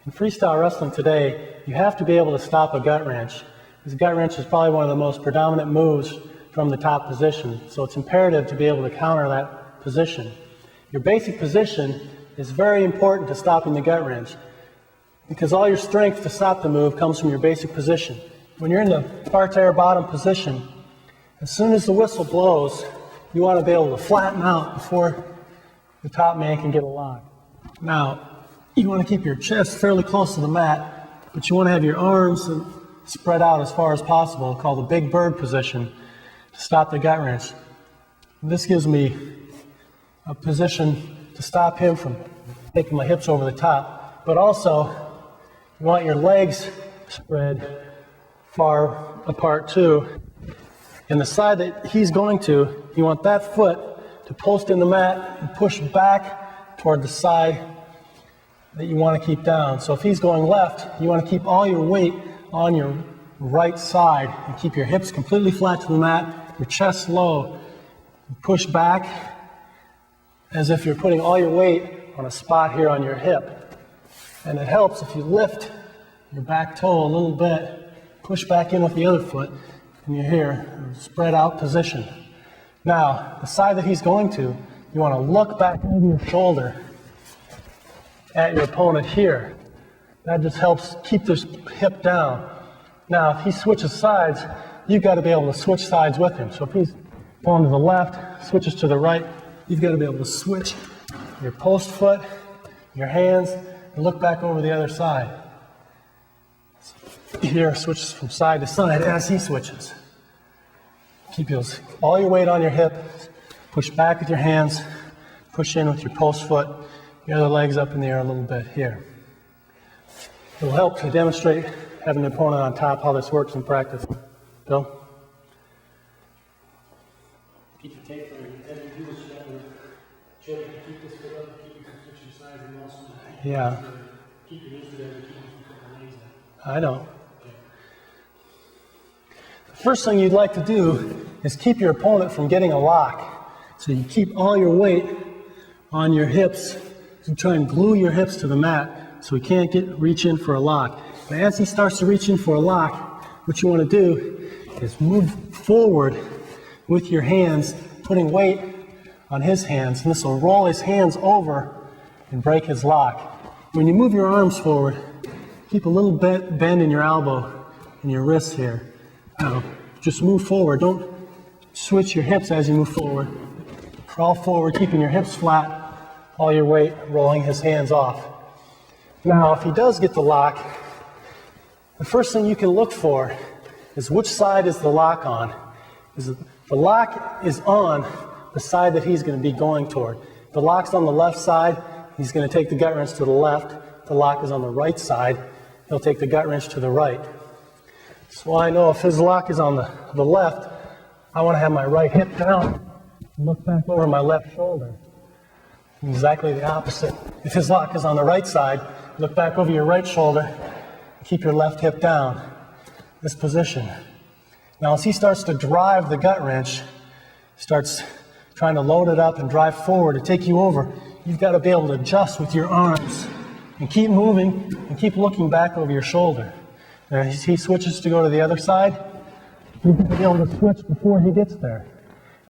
In freestyle wrestling today, you have to be able to stop a gut wrench. This gut wrench is probably one of the most predominant moves from the top position, so it's imperative to be able to counter that position. Your basic position is very important to stopping the gut wrench because all your strength to stop the move comes from your basic position. When you're in the parterre bottom position, as soon as the whistle blows, you want to be able to flatten out before the top man can get a lock. Now, you want to keep your chest fairly close to the mat, but you want to have your arms spread out as far as possible, called the big bird position, to stop the gut wrench. This gives me a position to stop him from taking my hips over the top, but also you want your legs spread far apart too. And the side that he's going to, you want that foot to post in the mat and push back toward the side that you want to keep down. So if he's going left, you want to keep all your weight on your right side and keep your hips completely flat to the mat, your chest low, push back as if you're putting all your weight on a spot here on your hip. And it helps if you lift your back toe a little bit, push back in with the other foot, and you're here, spread out position. Now, the side that he's going to, you want to look back over your shoulder at your opponent here. That just helps keep this hip down. Now, if he switches sides, you've got to be able to switch sides with him. So if he's going to the left, switches to the right, you've got to be able to switch your post foot, your hands, and look back over the other side. Here, switches from side to side as he switches. Keep all your weight on your hip, push back with your hands, push in with your post foot, your other leg's up in the air a little bit here. It will help to demonstrate having an opponent on top how this works in practice. Bill? Keep your tape for as you do this, you got your chip, keep this foot up, keep your switching sides and also Yeah. keep your knees together, keep your legs up. I know. The first thing you'd like to do is keep your opponent from getting a lock. So you keep all your weight on your hips. You try and glue your hips to the mat so he can't reach in for a lock. But as he starts to reach in for a lock, what you want to do is move forward with your hands, putting weight on his hands, and this will roll his hands over and break his lock. When you move your arms forward, keep a little bit bend in your elbow and your wrists here. Now, just move forward. Don't switch your hips as you move forward. Crawl forward, keeping your hips flat, all your weight rolling his hands off. Now, if he does get the lock, the first thing you can look for is which side is the lock on. The lock is on the side that he's going to be going toward. If the lock's on the left side, he's going to take the gut wrench to the left. If the lock is on the right side, he'll take the gut wrench to the right. So I know if his lock is on the left, I want to have my right hip down and look back over my left shoulder. Exactly the opposite. If his lock is on the right side, look back over your right shoulder, keep your left hip down. This position. Now as he starts to drive the gut wrench, starts trying to load it up and drive forward to take you over, you've got to be able to adjust with your arms and keep moving and keep looking back over your shoulder. Now as he switches to go to the other side, you've got to be able to switch before he gets there.